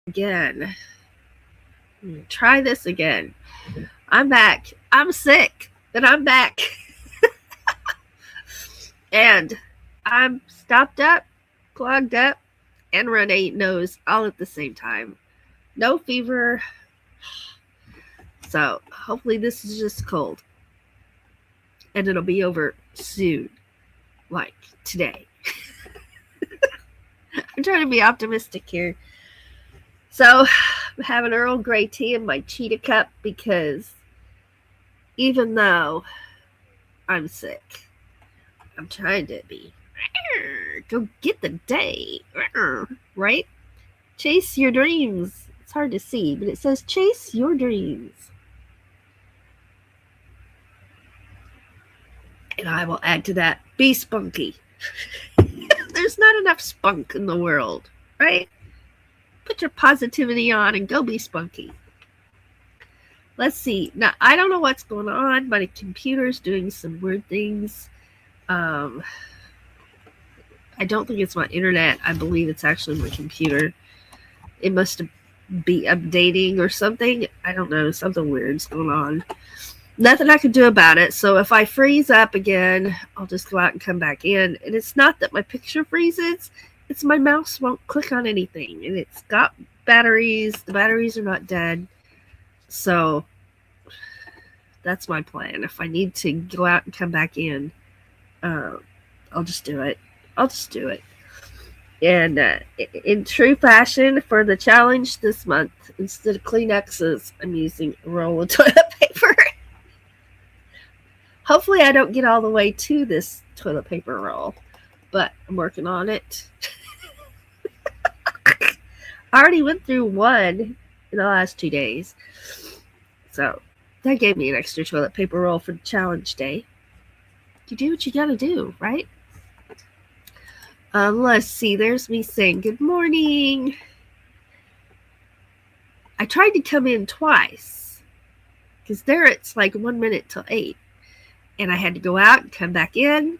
Again. Try this again. I'm back. I'm sick, but I'm back. And I'm stopped up, clogged up, and runny nose all at the same time. No fever. So hopefully this is just cold. And it'll be over soon. Like today. I'm trying to be optimistic here. So I'm having Earl Grey tea in my cheetah cup because even though I'm sick, I'm trying to be. Go get the day. Right? Chase your dreams. It's hard to see, but it says chase your dreams. And I will add to that, be spunky. There's not enough spunk in the world, right? Put your positivity on and go be spunky. Let's see. Now, I don't know what's going on. My computer's doing some weird things. I don't think it's my internet. I believe it's actually my computer. It must be updating or something. I don't know. Something weird's going on. Nothing I can do about it. So if I freeze up again, I'll just go out and come back in. And it's not that my picture freezes. It's my mouse won't click on anything. And it's got batteries. The batteries are not dead. So that's my plan. If I need to go out and come back in, I'll just do it. And in true fashion, for the challenge this month, instead of Kleenexes, I'm using a roll of toilet paper. Hopefully I don't get all the way to this toilet paper roll, but I'm working on it. I already went through one in the last 2 days. So that gave me an extra toilet paper roll for the challenge day. You do what you gotta do, right? Let's see. There's me saying good morning. I tried to come in twice because there it's like 1 minute till 8. And I had to go out and come back in.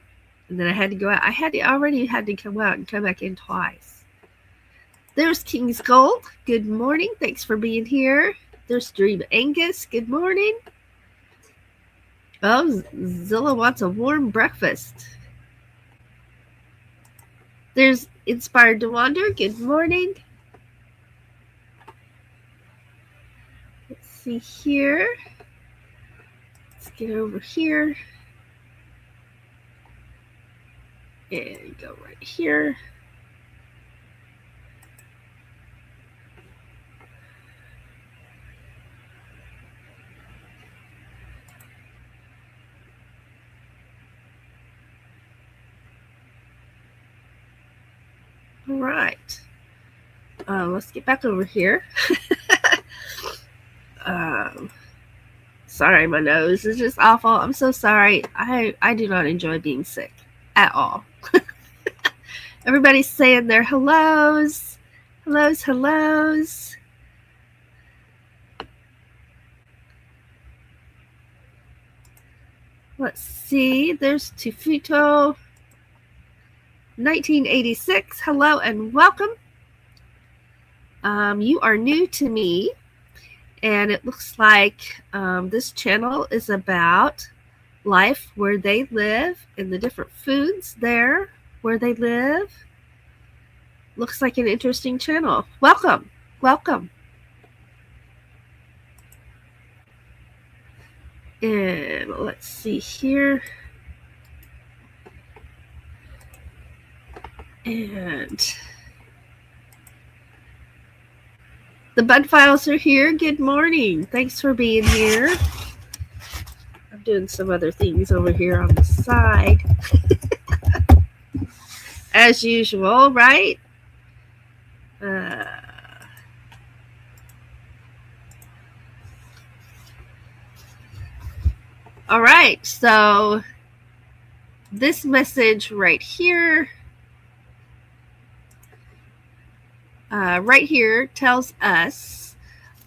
And then I had to go out. I already had to come out and come back in twice. There's King's Gold. Good morning. Thanks for being here. There's Dream Angus. Good morning. Oh, Zilla wants a warm breakfast. There's Inspired to Wander. Good morning. Let's see here. Let's get over here. And go right here. All right. Let's get back over here. Sorry, my nose is just awful. I'm so sorry. I do not enjoy being sick at all. Everybody's saying their hellos. Hellos. Let's see. There's Tufuto 1986. Hello and welcome. You are new to me, and it looks like this channel is about life where they live and the different foods there where they live. Looks like an interesting channel. Welcome. And let's see here. And the Bud Files are here. Good morning. Thanks for being here. I'm doing some other things over here on the side. As usual, right? All right. So this message right here tells us,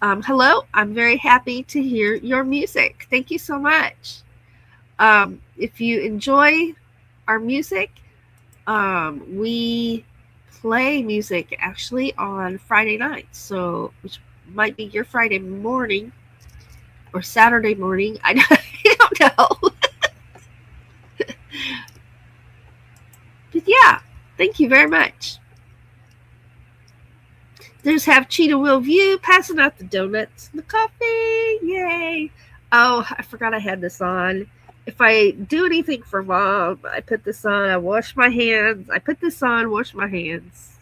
hello, I'm very happy to hear your music. Thank you so much. If you enjoy our music, we play music actually on Friday nights, so which might be your Friday morning or Saturday morning. I don't know. But yeah, thank you very much. There's Have Cheetah Will View passing out the donuts and the coffee. Yay. Oh, I forgot I had this on. If I do anything for Mom, I put this on. I wash my hands. I put this on, wash my hands.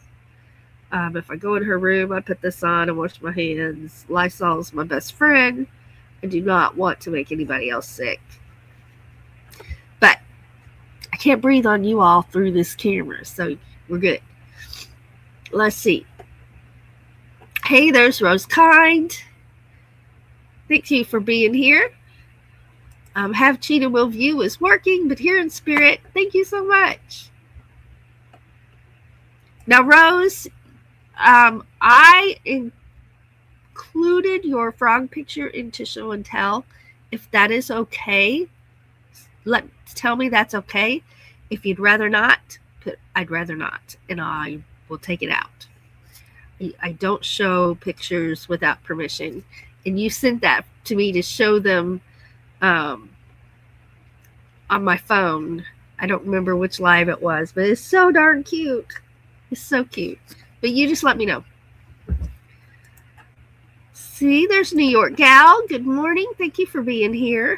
If I go in her room, I put this on and wash my hands. Lysol is my best friend. I do not want to make anybody else sick. But I can't breathe on you all through this camera, so we're good. Let's see. Hey, there's Rose Kind. Thank you for being here. Have Cheetah Will View is working, but here in spirit, thank you so much. Now, Rose, I included your frog picture into show and tell. If that is okay, tell me that's okay. If you'd rather not, I'd rather not, and I will take it out. I don't show pictures without permission, and you sent that to me to show them on my phone. I don't remember which live it was, but it's so darn cute. It's so cute. But you just let me know. See, there's New York Gal. Good morning. Thank you for being here.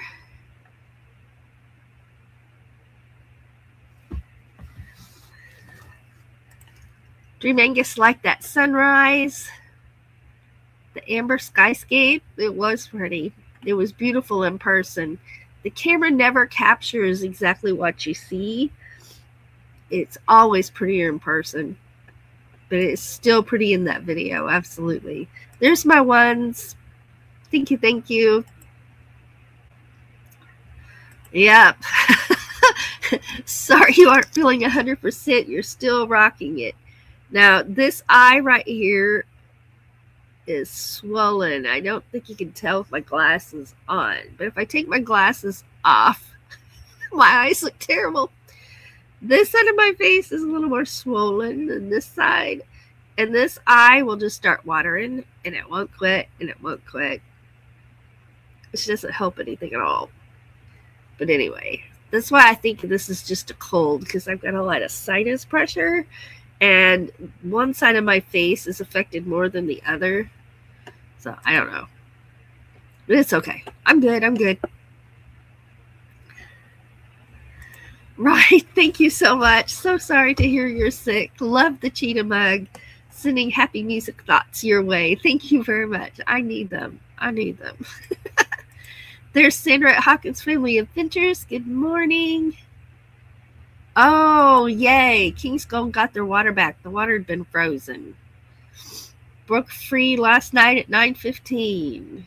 Dream Angus liked that sunrise. The amber skyscape. It was pretty. It was beautiful in person. The camera never captures exactly what you see. It's always prettier in person. But it's still pretty in that video. Absolutely. There's my ones. Thank you, thank you. Yep. Sorry you aren't feeling 100%. You're still rocking it. Now, this eye right here is swollen. I don't think you can tell with my glasses on. But if I take my glasses off, my eyes look terrible. This side of my face is a little more swollen than this side. And this eye will just start watering, and it won't quit, and it won't quit. It doesn't help anything at all. But anyway, that's why I think this is just a cold, because I've got a lot of sinus pressure, and one side of my face is affected more than the other. So I don't know. But it's okay. I'm good. I'm good. Right. Thank you so much. So sorry to hear you're sick. Love the cheetah mug. Sending happy music thoughts your way. Thank you very much. I need them. I need them. There's Sandra at Hawkins Family Adventures. Good morning. Oh, yay. King's Gold got their water back. The water had been frozen. Broke free last night at 9:15.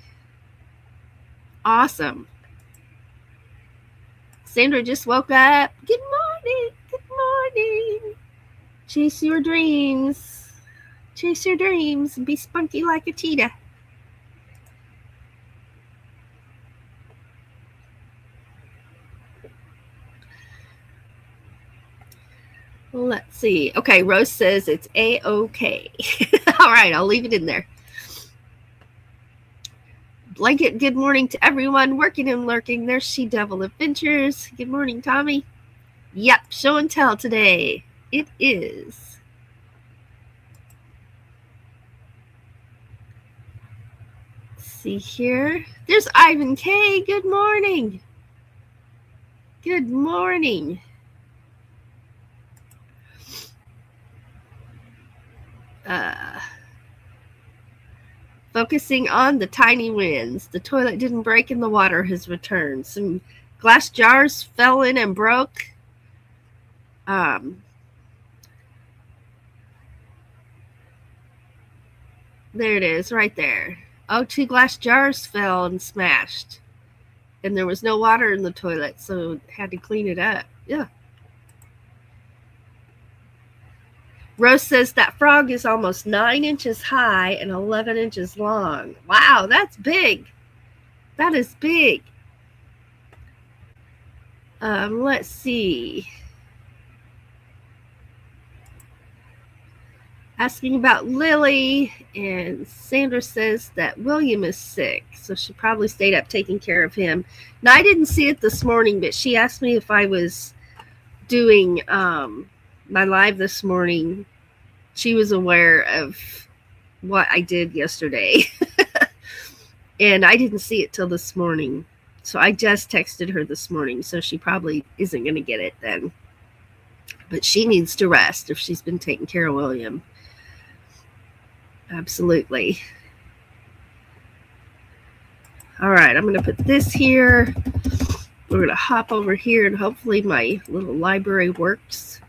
Awesome. Sandra just woke up. Good morning. Good morning. Chase your dreams. Chase your dreams and be spunky like a cheetah. Let's see. Okay, Rose says it's A-OK. All right, I'll leave it in there. Blanket, good morning to everyone working and lurking. There's She Devil Adventures. Good morning, Tommy. Yep, show and tell today. It is. Let's see here. There's Ivan K. Good morning. Good morning. Focusing on the tiny wins. The toilet didn't break and the water has returned. Some glass jars fell in and broke. There it is, right there. Oh, 2 glass jars fell and smashed. And there was no water in the toilet, so had to clean it up. Yeah. Rose says that frog is almost 9 inches high and 11 inches long. Wow, that's big. That is big. Let's see. asking about Lily, and Sandra says that William is sick, so she probably stayed up taking care of him. Now, I didn't see it this morning, but she asked me if I was doing my live this morning. She was aware of what I did yesterday, and I didn't see it till this morning. So I just texted her this morning, so she probably isn't going to get it then. But she needs to rest if she's been taking care of William. Absolutely. All right, I'm going to put this here. We're going to hop over here, and hopefully my little library works.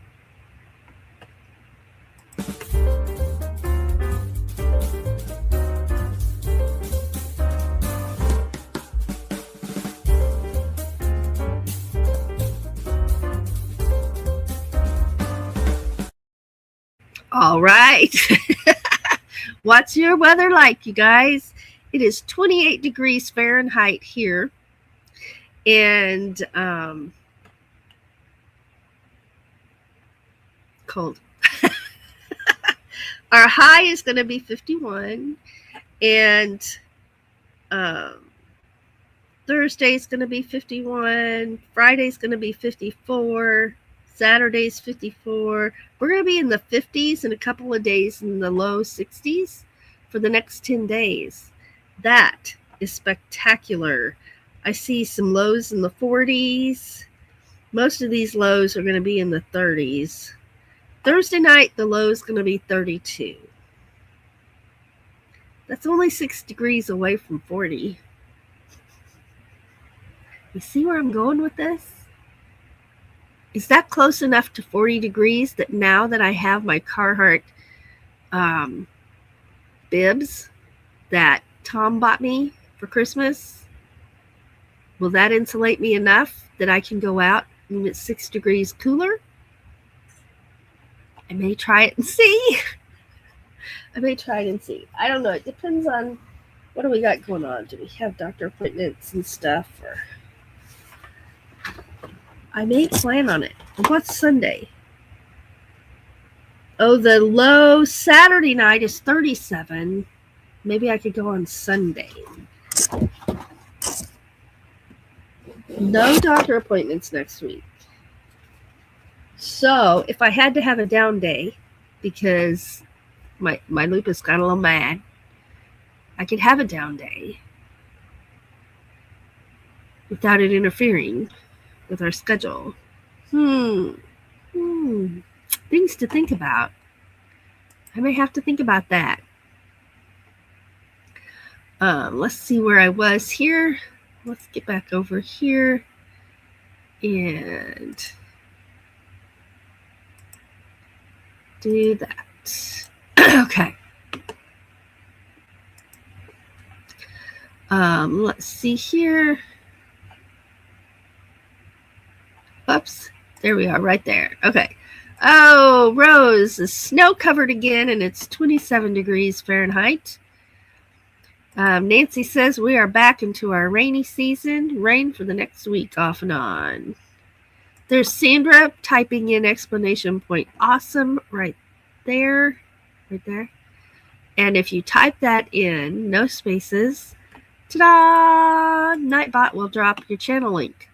All right. What's your weather like, you guys? It is 28 degrees Fahrenheit here. And cold. Our high is going to be 51. And Thursday's going to be 51. Friday's going to be 54. Saturday's 54. We're going to be in the 50s in a couple of days, in the low 60s for the next 10 days. That is spectacular. I see some lows in the 40s. Most of these lows are going to be in the 30s. Thursday night, the low is going to be 32. That's only 6 degrees away from 40. You see where I'm going with this? Is that close enough to 40 degrees that now that I have my Carhartt bibs that Tom bought me for Christmas, will that insulate me enough that I can go out when it's 6 degrees cooler? I may try it and see. I don't know. It depends on what do we got going on. Do we have doctor appointments and stuff? Or I may plan on it. What's Sunday? Oh, the low Saturday night is 37. Maybe I could go on Sunday. No doctor appointments next week. So if I had to have a down day because my lupus got a little mad, I could have a down day without it interfering with our schedule. Things to think about. I may have to think about that. Let's see where I was here. Let's get back over here and do that. Okay. Let's see here. Oops. There we are, right there. Okay. Oh, Rose is snow covered again, and it's 27 degrees Fahrenheit. Nancy says we are back into our rainy season. Rain for the next week, off and on. There's Sandra typing in exclamation point awesome right there. Right there. And if you type that in, no spaces, ta-da! Nightbot will drop your channel link.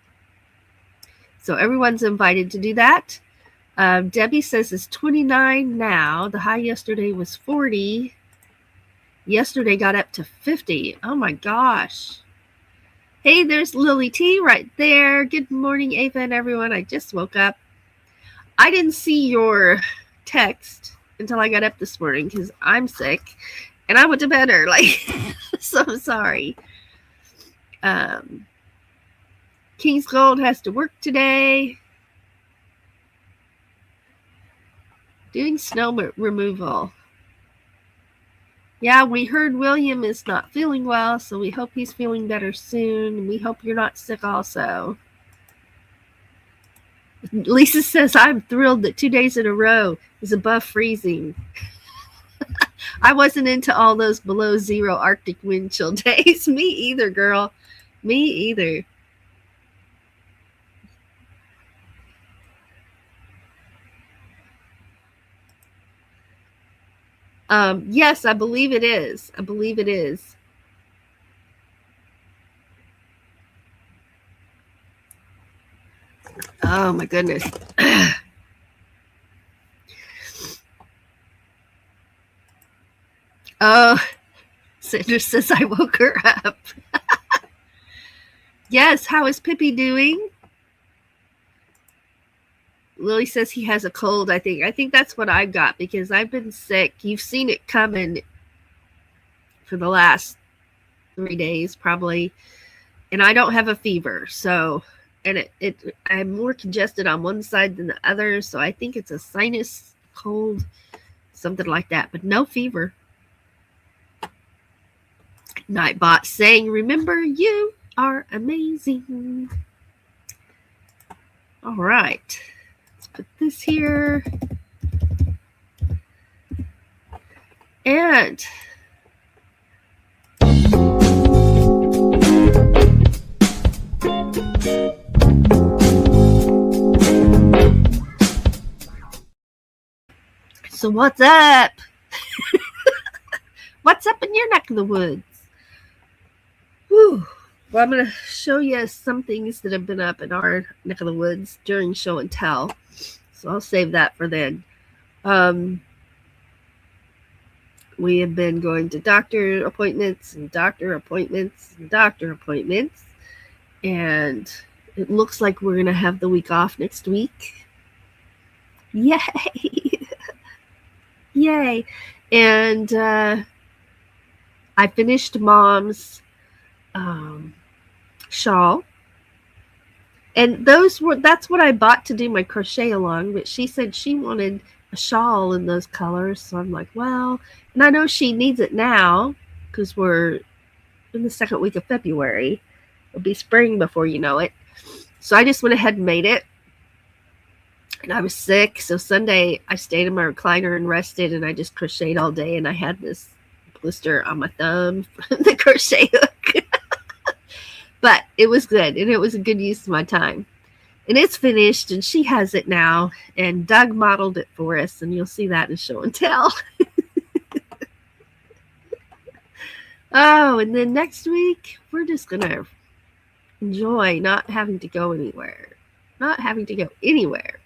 So everyone's invited to do that. Debbie says it's 29 now. The high yesterday was 40. Yesterday got up to 50. Oh my gosh. Hey, there's Lily T right there. Good morning, Ava and everyone. I just woke up. I didn't see your text until I got up this morning because I'm sick and I went to bed early. So I'm sorry. King's Gold has to work today. Doing snow removal. Yeah, we heard William is not feeling well, so we hope he's feeling better soon. We hope you're not sick also. Lisa says, I'm thrilled that 2 days in a row is above freezing. I wasn't into all those below zero Arctic wind chill days. Me either, girl. Me either. Yes, I believe it is. I believe it is. Oh my goodness. Oh, Sandra says I woke her up. Yes, how is Pippi doing? Lily says he has a cold, I think. I think that's what I've got because I've been sick. You've seen it coming for the last 3 days, probably. And I don't have a fever. So, and I'm more congested on one side than the other. So I think it's a sinus cold, something like that, but no fever. Nightbot saying, remember, you are amazing. All right. Let's put this here. And so what's up? What's up in your neck of the woods? Whew. Well, I'm going to show you some things that have been up in our neck of the woods during show and tell. So I'll save that for then. We have been going to doctor appointments and doctor appointments and doctor appointments. And it looks like we're going to have the week off next week. Yay! Yay! And I finished Mom's shawl. And that's what I bought to do my crochet along. But she said she wanted a shawl in those colors. So I'm like, well, and I know she needs it now because we're in the second week of February. It'll be spring before you know it. So I just went ahead and made it. And I was sick. So Sunday I stayed in my recliner and rested, and I just crocheted all day. And I had this blister on my thumb from the crochet hook. But it was good, and it was a good use of my time. And it's finished, and she has it now. And Doug modeled it for us, and you'll see that in show and tell. Oh, and then next week, we're just going to enjoy not having to go anywhere. Not having to go anywhere.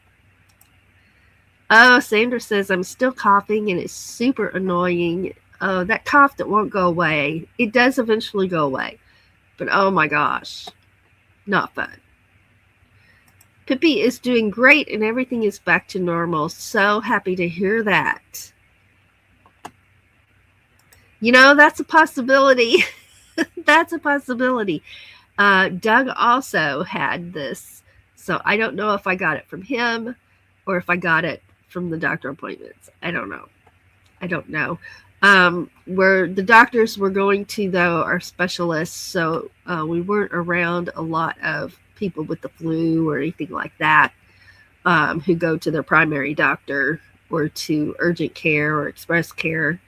Oh, Sandra says, I'm still coughing, and it's super annoying. Oh, that cough that won't go away. It does eventually go away. But oh my gosh, not fun. Pippi is doing great and everything is back to normal. So happy to hear that. You know, that's a possibility. That's a possibility. Doug also had this. So I don't know if I got it from him or if I got it from the doctor appointments. I don't know. Where the doctors we're going to, though, are specialists, so we weren't around a lot of people with the flu or anything like that who go to their primary doctor or to urgent care or express care.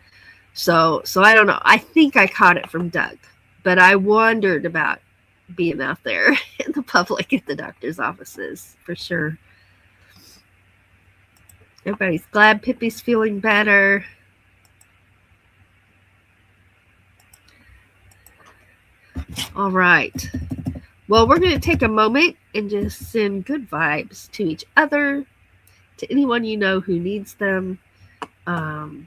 So I don't know. I think I caught it from Doug, but I wondered about being out there in the public at the doctor's offices for sure. Everybody's glad Pippi's feeling better. All right. Well, we're going to take a moment and just send good vibes to each other, to anyone you know who needs them. And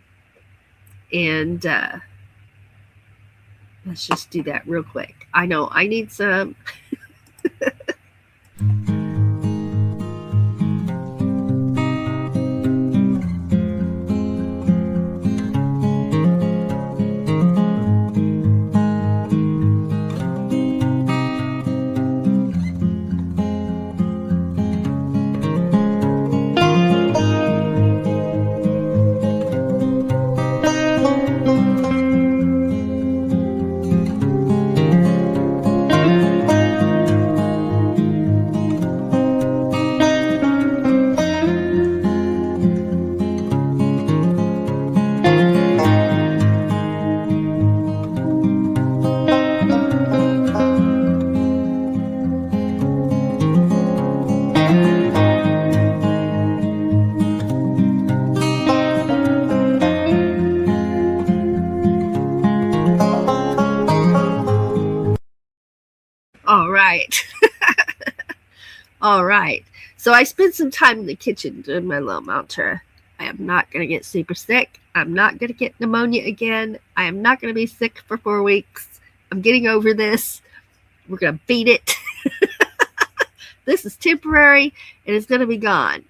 let's just do that real quick. I know I need some. right. All right. So I spent some time in the kitchen doing my little mantra. I am not going to get super sick. I'm not going to get pneumonia again. I am not going to be sick for 4 weeks. I'm getting over this. We're going to beat it. This is temporary and it's going to be gone.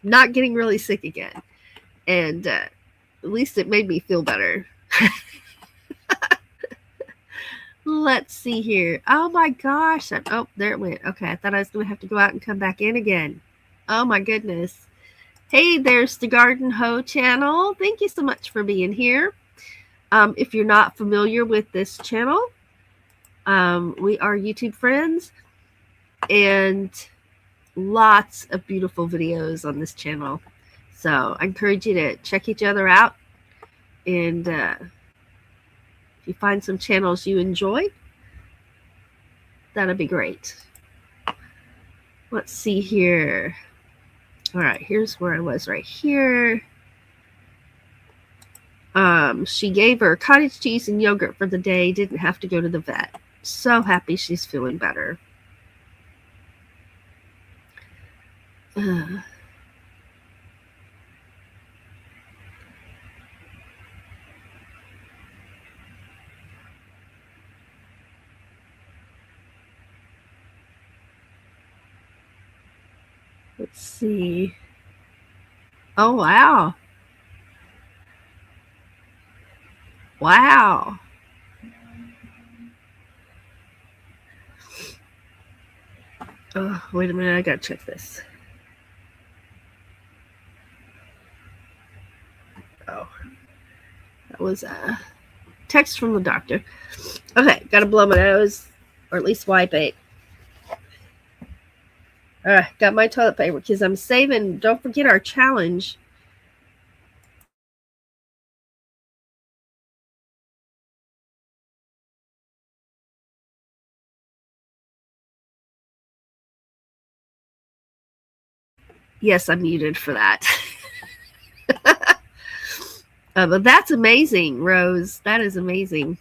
Not getting really sick again. And at least it made me feel better. Let's see here. Oh my gosh. Oh, there it went. Okay, I thought I was going to have to go out and come back in again. Oh my goodness. Hey, there's the Garden Hoe channel. Thank you so much for being here. If you're not familiar with this channel, we are YouTube friends and lots of beautiful videos on this channel. So I encourage you to check each other out. And if you find some channels you enjoy, that'd be great. Let's see here. All right, here's where I was right here. She gave her cottage cheese and yogurt for the day, didn't have to go to the vet. So happy she's feeling better. Let's see. Oh, wow. Wow. Oh, wait a minute. I got to check this. Oh, that was a text from the doctor. Okay, got to blow my nose, or at least wipe it. All right, got my toilet paper because I'm saving. Don't forget our challenge. Yes, I'm muted for that. But that's amazing, Rose. That is amazing.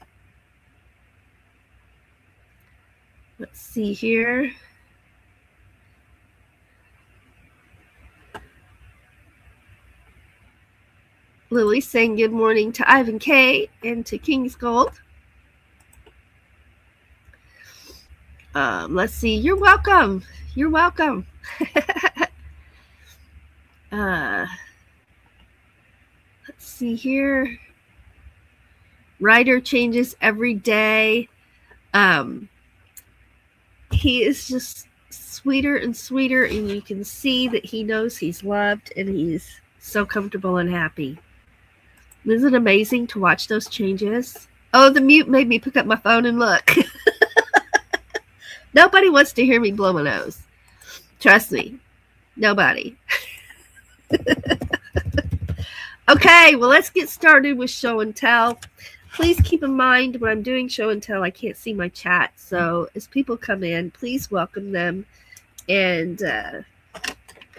Let's see here. Lily saying good morning to Ivan K and to King's Gold. Let's see. You're welcome. You're welcome. Let's see here. Ryder changes every day. He is just sweeter and sweeter, and you can see that he knows he's loved and he's so comfortable and happy. Isn't it amazing to watch those changes? Oh, the mute made me pick up my phone and look. Nobody wants to hear me blow my nose. Trust me. Nobody. Okay, well, let's get started with show and tell. Please keep in mind when I'm doing show and tell, I can't see my chat. So as people come in, please welcome them and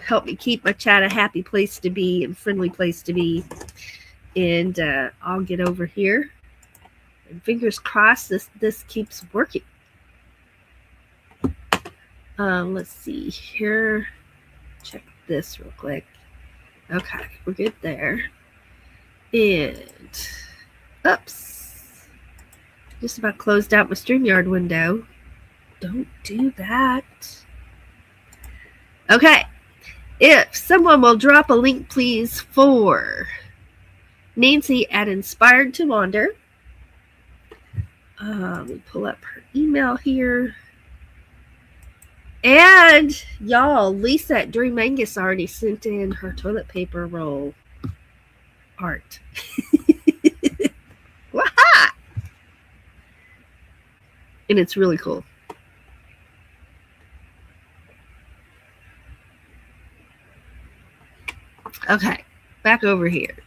help me keep my chat a happy place to be and friendly place to be. And I'll get over here. And fingers crossed this keeps working. Let's see here. Check this real quick. Okay, we're good there. And oops. Just about closed out my StreamYard window. Don't do that. Okay. If someone will drop a link, please, for Nancy at Inspired to Wander. Let me pull up her email here. And y'all, Lisa at Dream Angus already sent in her toilet paper roll art. Waha! And it's really cool. Okay, back over here.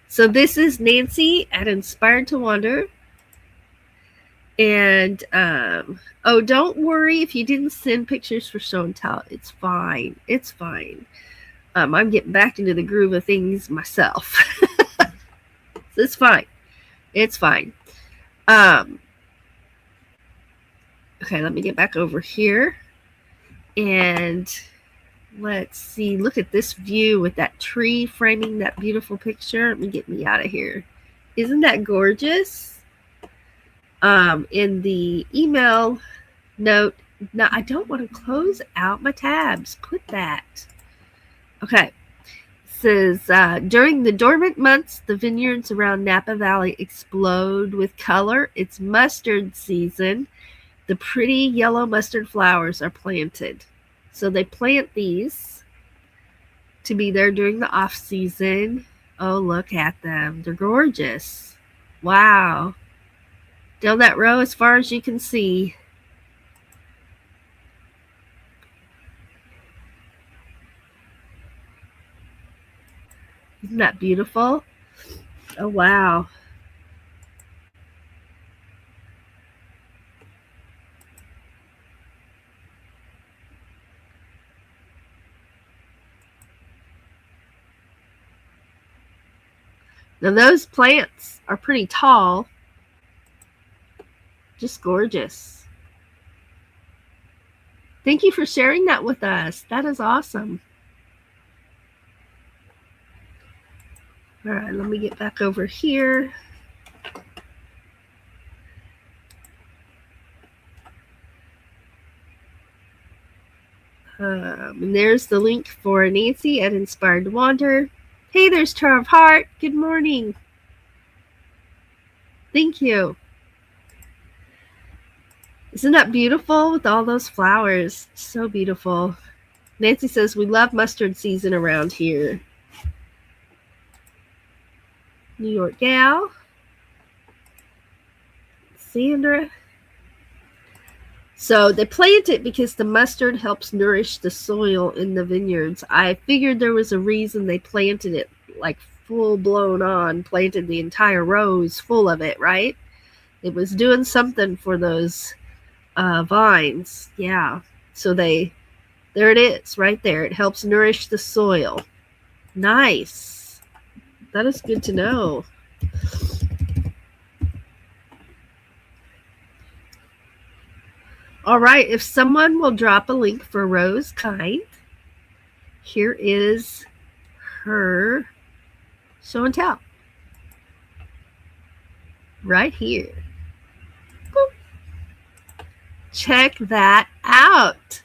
So this is Nancy at Inspired to Wander. And, oh, don't worry if you didn't send pictures for show and tell. It's fine. It's fine. I'm getting back into the groove of things myself. So it's fine. It's fine. Okay, let me get back over here. And let's see. Look at this view with that tree framing that beautiful picture. Let me get me out of here. Isn't that gorgeous? In the email note, now I don't want to close out my tabs. Quit that. Okay. It says, during the dormant months, the vineyards around Napa Valley explode with color. It's mustard season. The pretty yellow mustard flowers are planted. So they plant these to be there during the off season. Oh, look at them. They're gorgeous. Wow. Down that row as far as you can see. Isn't that beautiful? Oh, wow. Now those plants are pretty tall. Just gorgeous. Thank you for sharing that with us. That is awesome. All right, let me get back over here. And there's the link for Nancy at Inspired to Wander. Hey, there's Tower of Heart. Good morning. Thank you. Isn't that beautiful with all those flowers? So beautiful. Nancy says, we love mustard season around here. New York gal. Sandra. So they plant it because the mustard helps nourish the soil in the vineyards. I figured there was a reason they planted it like full blown on, planted the entire rows full of it, right? It was doing something for those vines. Yeah. So there it is right there. It helps nourish the soil. Nice. That is good to know. All right. If someone will drop a link for Rose Kind, here is her show and tell. Right here. Boop. Check that out.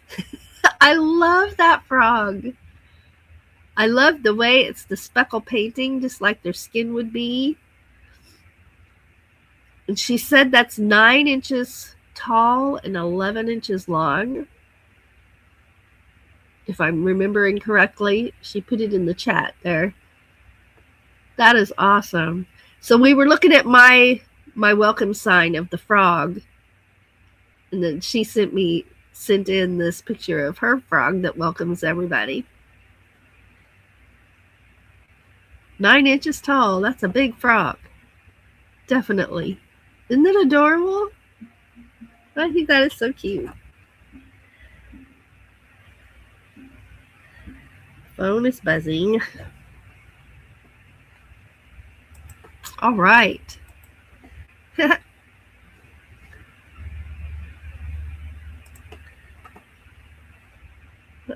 I love that frog. I love the way it's the speckle painting, just like their skin would be. And she said that's 9 inches tall and 11 inches long. If I'm remembering correctly, she put it in the chat there. That is awesome. So we were looking at my welcome sign of the frog. And then she sent in this picture of her frog that welcomes everybody. 9 inches tall. That's a big frog. Definitely. Isn't it adorable? I think that is so cute. Phone is buzzing. All right. Let's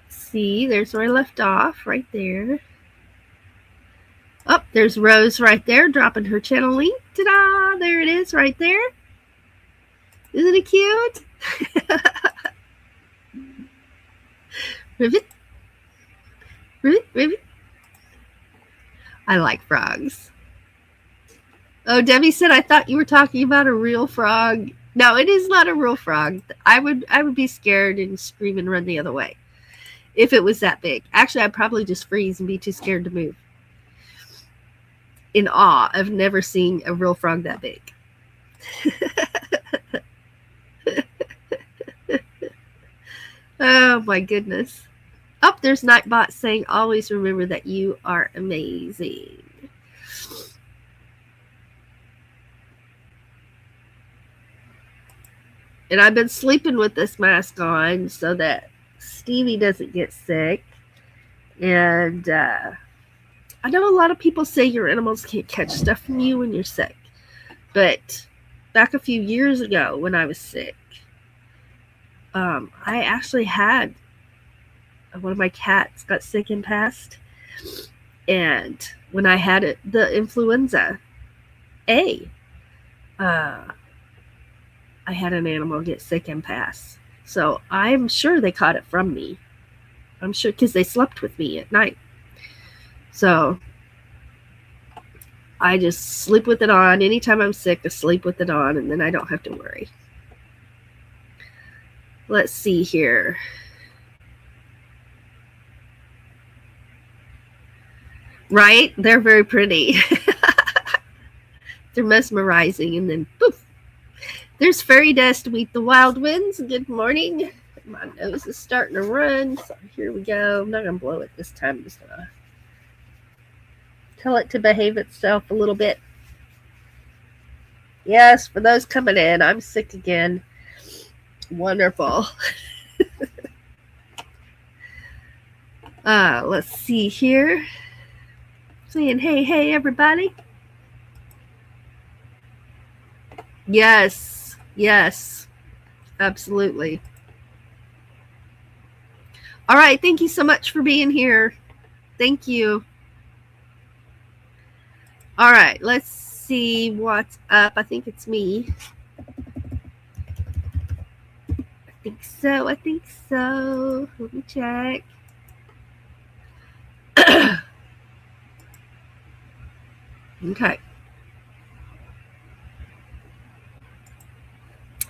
see. There's where I left off, right there. Oh, there's Rose right there, dropping her channel link. Ta-da! There it is, right there. Isn't it cute? Rivet. Rivet, rivet. I like frogs. Oh, Debbie said, I thought you were talking about a real frog. No, it is not a real frog. I would be scared and scream and run the other way if it was that big. Actually, I'd probably just freeze and be too scared to move. In awe of never seeing a real frog that big. Oh my goodness. Oh, there's Nightbot saying, always remember that you are amazing. And I've been sleeping with this mask on so that Stevie doesn't get sick. And I know a lot of people say your animals can't catch stuff from you when you're sick. But back a few years ago when I was sick, I actually had one of my cats got sick and passed. And when I had the influenza A, uh, I had an animal get sick and pass. So I'm sure they caught it from me. I'm sure because they slept with me at night. So I just sleep with it on. Anytime I'm sick, I sleep with it on, and then I don't have to worry. Let's see here. Right? They're very pretty. They're mesmerizing, and then poof. There's fairy dust to meet the wild winds. Good morning. My nose is starting to run, so here we go. I'm not going to blow it this time. I'm just going to tell it to behave itself a little bit. Yes, for those coming in, I'm sick again. Wonderful. Let's see here. Saying, hey, everybody. Yes, absolutely. All right, thank you so much for being here. Thank you. All right, let's see what's up. I think it's me. I think so. Let me check. Okay.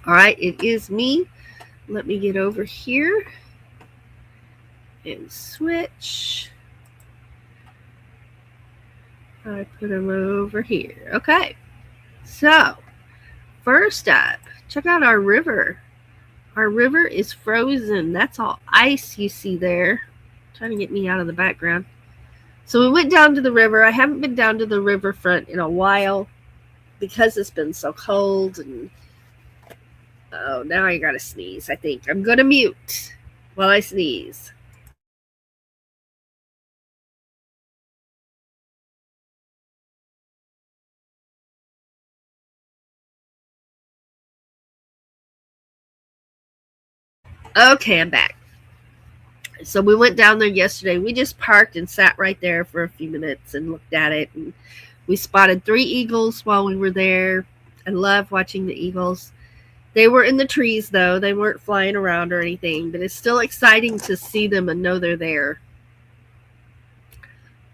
All right, it is me. Let me get over here and switch. I put them over here. Okay. So, first up, check out our river. Our river is frozen. That's all ice you see there. Trying to get me out of the background. So we went down to the river. I haven't been down to the riverfront in a while because it's been so cold. And oh, now I gotta sneeze. I think I'm gonna mute while I sneeze. Okay, I'm back. So we went down there yesterday. We just parked and sat right there for a few minutes and looked at it. And we spotted 3 eagles while we were there. I love watching the eagles. They were in the trees, though. They weren't flying around or anything, but it's still exciting to see them and know they're there.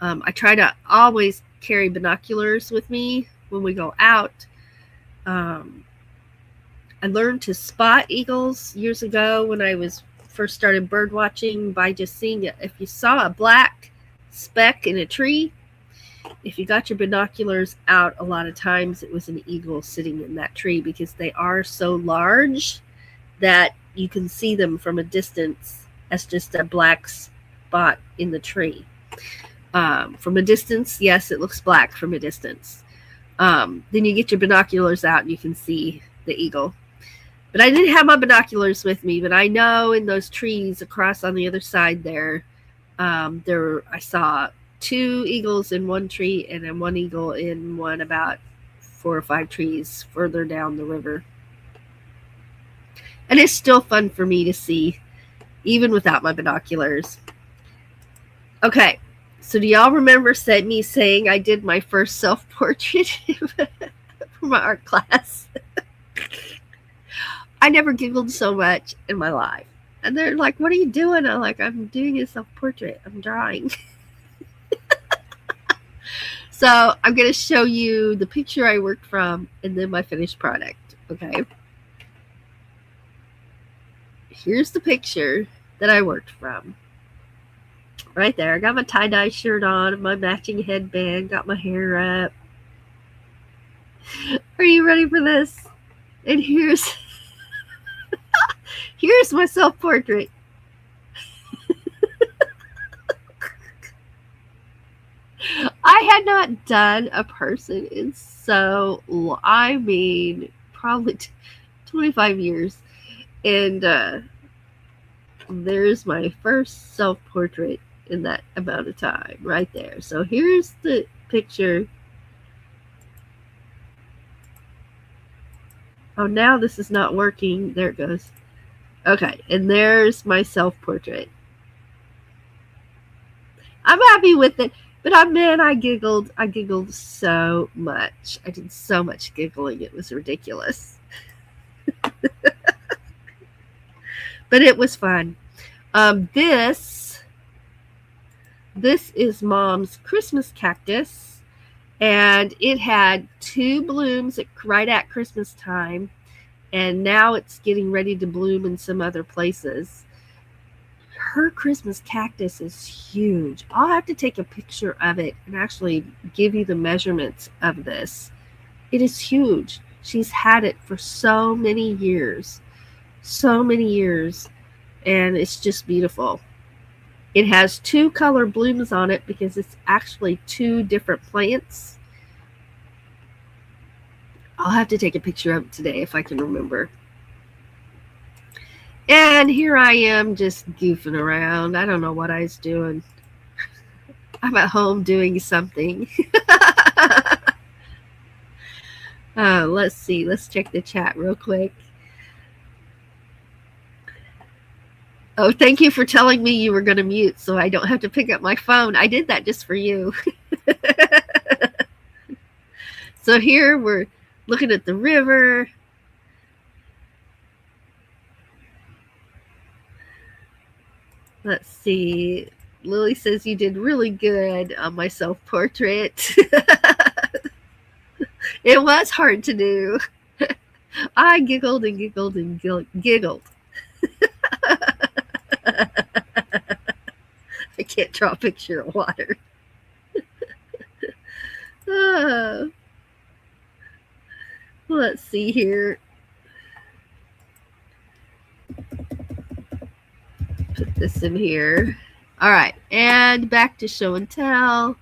I try to always carry binoculars with me when we go out. I learned to spot eagles years ago when I was first started bird watching by just seeing it. If you saw a black speck in a tree, if you got your binoculars out, a lot of times it was an eagle sitting in that tree because they are so large that you can see them from a distance as just a black spot in the tree. From a distance, yes, it looks black from a distance. Then you get your binoculars out and you can see the eagle. But I didn't have my binoculars with me, but I know in those trees across on the other side there I saw 2 eagles in one tree and then 1 eagle in one about 4 or 5 trees further down the river. And it's still fun for me to see, even without my binoculars. Okay, so do y'all remember me saying I did my first self-portrait for my art class? I never giggled so much in my life. And they're like, what are you doing? I'm like, I'm doing a self-portrait. I'm drawing. So I'm going to show you the picture I worked from and then my finished product. Okay. Here's the picture that I worked from. Right there. I got my tie-dye shirt on, my matching headband, got my hair up. Are you ready for this? And here's my self-portrait. I had not done a person in probably 25 years. And there's my first self-portrait in that amount of time right there. So here's the picture. Oh, now this is not working. There it goes. Okay, and there's my self-portrait. I'm happy with it, but I giggled. I giggled so much. I did so much giggling. It was ridiculous. But it was fun. This is Mom's Christmas cactus, and it had 2 blooms right at Christmas time, and now it's getting ready to bloom in some other places. Her Christmas cactus is huge. I'll have to take a picture of it and actually give you the measurements of this. It is huge. She's had it for so many years. So many years. And it's just beautiful. It has 2 color blooms on it because it's actually 2 different plants. I'll have to take a picture of it today if I can remember. And here I am just goofing around. I don't know what I was doing. I'm at home doing something. Let's see. Let's check the chat real quick. Oh, thank you for telling me you were going to mute so I don't have to pick up my phone. I did that just for you. So here we're looking at the river. Let's see. Lily says you did really good on my self-portrait. It was hard to do. I giggled and giggled and giggled. I can't draw a picture of water. Let's see here. Put this in here. All right, and back to show and tell.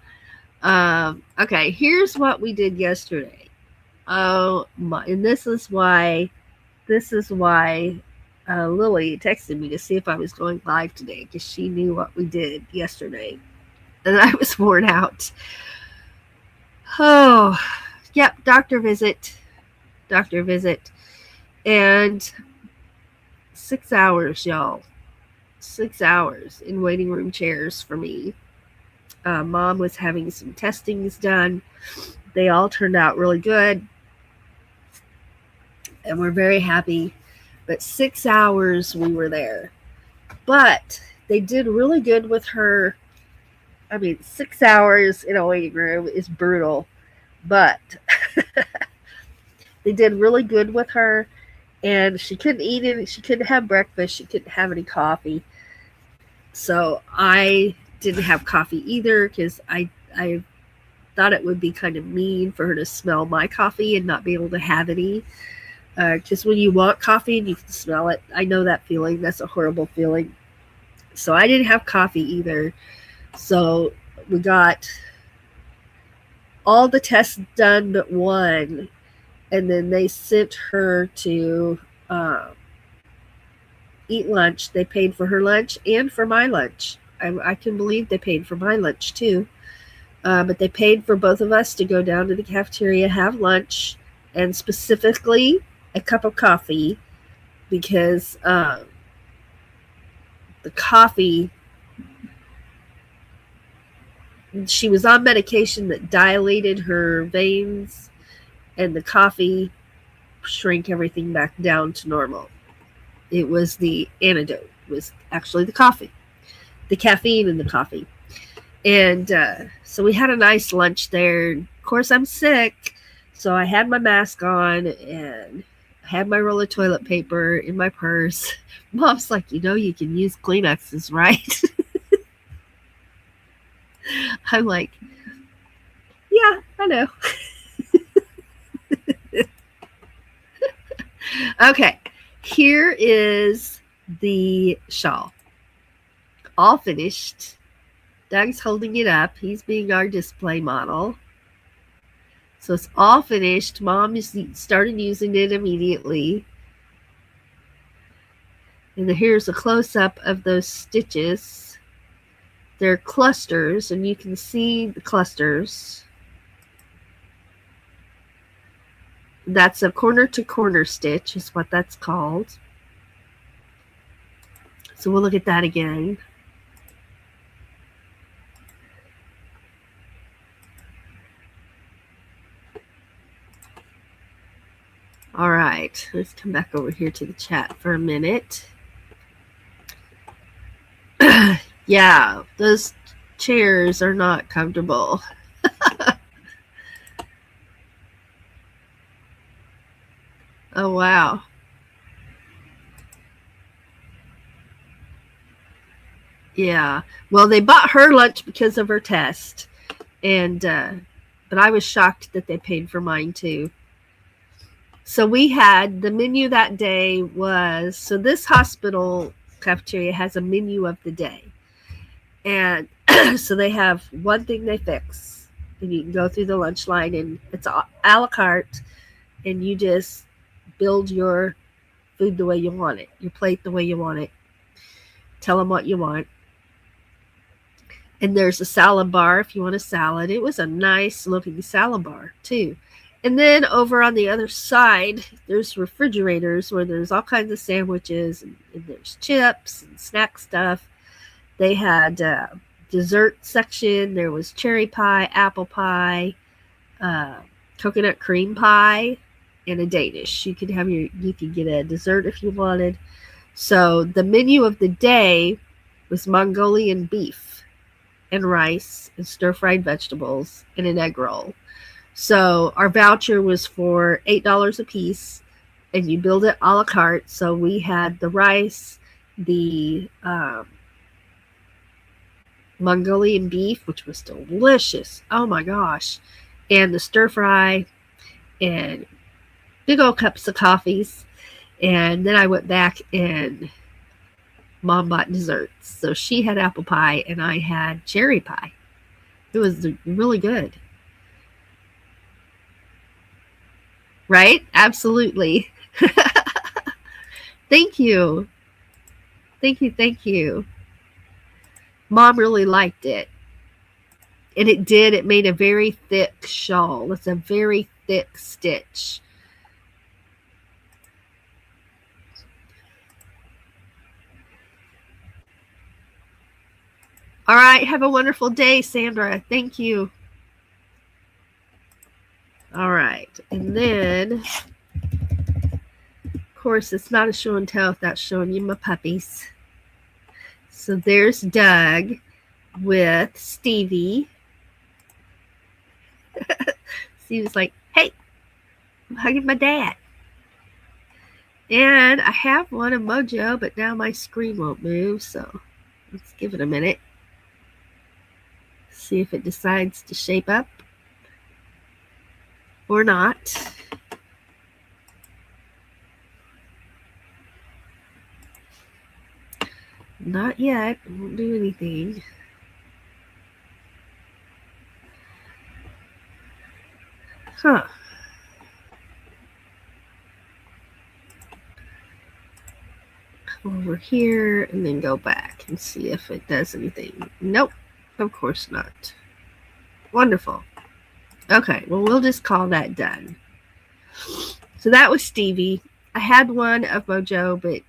Okay, here's what we did yesterday. Oh my! And this is why Lily texted me to see if I was going live today because she knew what we did yesterday, and I was worn out. Oh, yep, doctor visit, and 6 hours, y'all. 6 hours in waiting room chairs for me. Mom was having some testings done. They all turned out really good. And we're very happy. But 6 hours we were there. But they did really good with her. I mean, 6 hours in a waiting room is brutal. But they did really good with her. And she couldn't eat any. She couldn't have breakfast. She couldn't have any coffee. So I didn't have coffee either because I thought it would be kind of mean for her to smell my coffee and not be able to have any. Because when you want coffee and you can smell it, I know that feeling. That's a horrible feeling. So I didn't have coffee either. So we got all the tests done but one. And then they sent her to eat lunch. They paid for her lunch and for my lunch. I can believe they paid for my lunch too. But they paid for both of us to go down to the cafeteria, have lunch, and specifically a cup of coffee because the coffee, she was on medication that dilated her veins, and the coffee shrank everything back down to normal. It was the antidote. It was actually the coffee, the caffeine in the coffee. And so we had a nice lunch there. Of course, I'm sick, so I had my mask on and had my roll of toilet paper in my purse. Mom's like, you can use Kleenexes, right? I'm like, yeah, I know. Okay, here is the shawl. All finished. Doug's holding it up. He's being our display model. So it's all finished. Mom started using it immediately. And here's a close-up of those stitches. They're clusters, and you can see the clusters. That's a corner-to-corner stitch is what that's called. So we'll look at that again. All right, let's come back over here to the chat for a minute. Yeah, those chairs are not comfortable. Oh, wow. Yeah. Well, they bought her lunch because of her test. And, but I was shocked that they paid for mine too. So we had the menu that day was, so this hospital cafeteria has a menu of the day. And so they have one thing they fix. And you can go through the lunch line and it's a la carte. And you just build your food the way you want it, your plate the way you want it. Tell them what you want. And there's a salad bar if you want a salad. It was a nice looking salad bar too. And then over on the other side, there's refrigerators where there's all kinds of sandwiches and there's chips and snack stuff. They had a dessert section. There was cherry pie, apple pie, coconut cream pie, and a Danish. You could get a dessert if you wanted. So the menu of the day was Mongolian beef and rice and stir-fried vegetables and an egg roll. So our voucher was for $8 a piece, and you build it a la carte. So we had the rice, the Mongolian beef, which was delicious. Oh my gosh. And the stir fry and big old cups of coffees. And then I went back and Mom bought desserts. So she had apple pie and I had cherry pie. It was really good. Right? Absolutely. Thank you. Thank you. Mom really liked it. And it made a very thick shawl. It's a very thick stitch. All right. Have a wonderful day, Sandra. Thank you. All right. And then, of course, it's not a show and tell without showing you my puppies. So there's Doug with Stevie. Stevie's like, hey, I'm hugging my dad. And I have one of Mojo, but now my screen won't move. So let's give it a minute. See if it decides to shape up or not. Not yet. It won't do anything. Huh. Come over here and then go back and see if it does anything. Nope. Of course not. Wonderful. Okay. Well, we'll just call that done. So that was Stevie. I had one of Mojo, but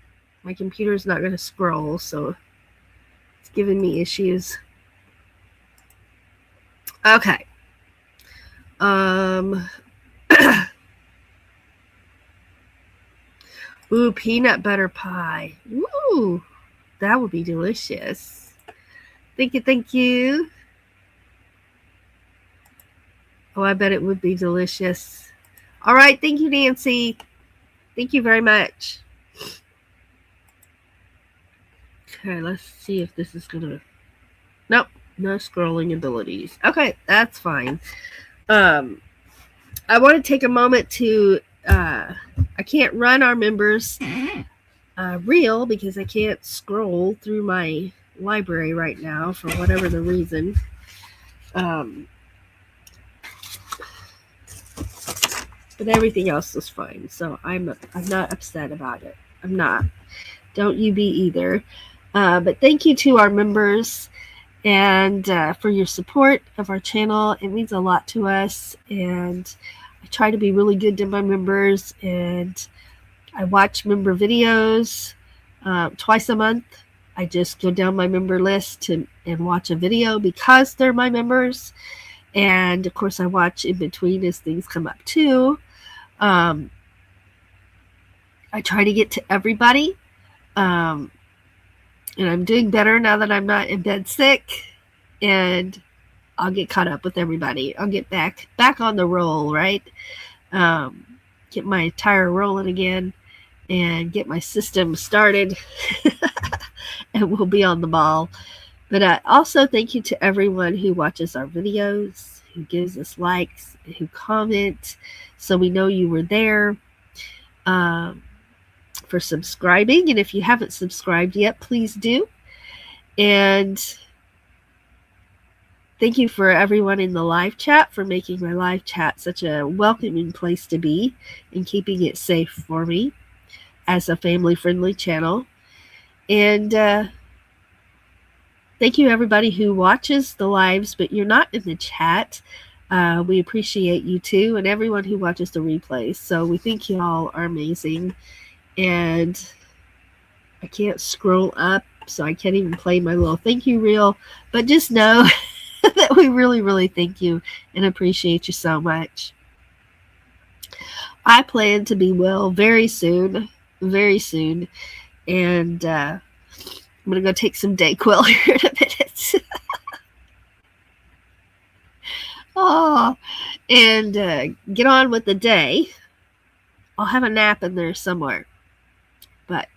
my computer's not going to scroll, so it's giving me issues. Okay. Ooh, peanut butter pie. Ooh, that would be delicious. Thank you. Oh, I bet it would be delicious. All right, thank you, Nancy. Thank you very much. Okay, let's see if this is gonna. Nope, no scrolling abilities. Okay, that's fine. I want to take a moment to. I can't run our members reel because I can't scroll through my library right now for whatever the reason. But everything else is fine, so I'm not upset about it. I'm not. Don't you be either. But thank you to our members and for your support of our channel. It means a lot to us, and I try to be really good to my members, and I watch member videos twice a month. I just go down my member list and watch a video because they're my members. And of course, I watch in between as things come up too. I try to get to everybody. And I'm doing better now that I'm not in bed sick. And I'll get caught up with everybody. I'll get back on the roll, right? Get my tire rolling again and get my system started. And we'll be on the ball. But also thank you to everyone who watches our videos, who gives us likes, who comment, so we know you were there. For subscribing. And if you haven't subscribed yet, please do. And thank you for everyone in the live chat for making my live chat such a welcoming place to be and keeping it safe for me as a family-friendly channel. And thank you everybody who watches the lives, but you're not in the chat. We appreciate you too, and everyone who watches the replays. So we think you all are amazing. And I can't scroll up, so I can't even play my little thank you reel. But just know that we really, really thank you and appreciate you so much. I plan to be well very soon, very soon. And I'm going to go take some Dayquil here in a minute. And get on with the day. I'll have a nap in there somewhere. But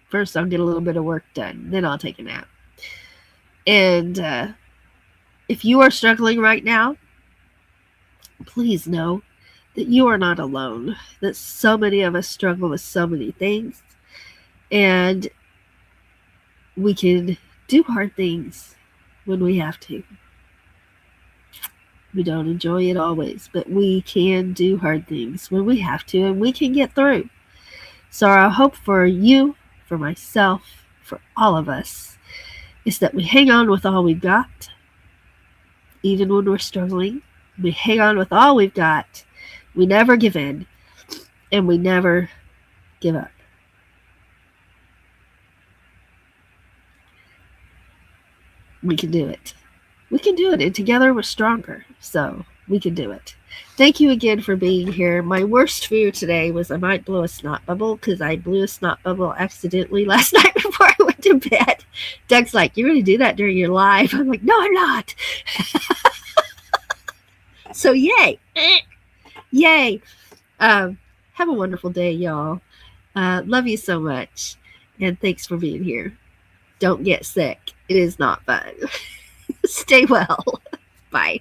first I'll get a little bit of work done. Then I'll take a nap. And if you are struggling right now, please know that you are not alone. That so many of us struggle with so many things. And we can do hard things when we have to. We don't enjoy it always, but we can do hard things when we have to, and we can get through. So our hope for you, for myself, for all of us, is that we hang on with all we've got, even when we're struggling. We hang on with all we've got. We never give in, and we never give up. We can do it. We can do it, and together we're stronger. So we can do it. Thank you again for being here. My worst fear today was I might blow a snot bubble, because I blew a snot bubble accidentally last night before I went to bed. Doug's like, "You're going to do that during your live?" I'm like, "No, I'm not." So yay. Yay. Have a wonderful day, y'all. Love you so much. And thanks for being here. Don't get sick. It is not fun. Stay well. Bye.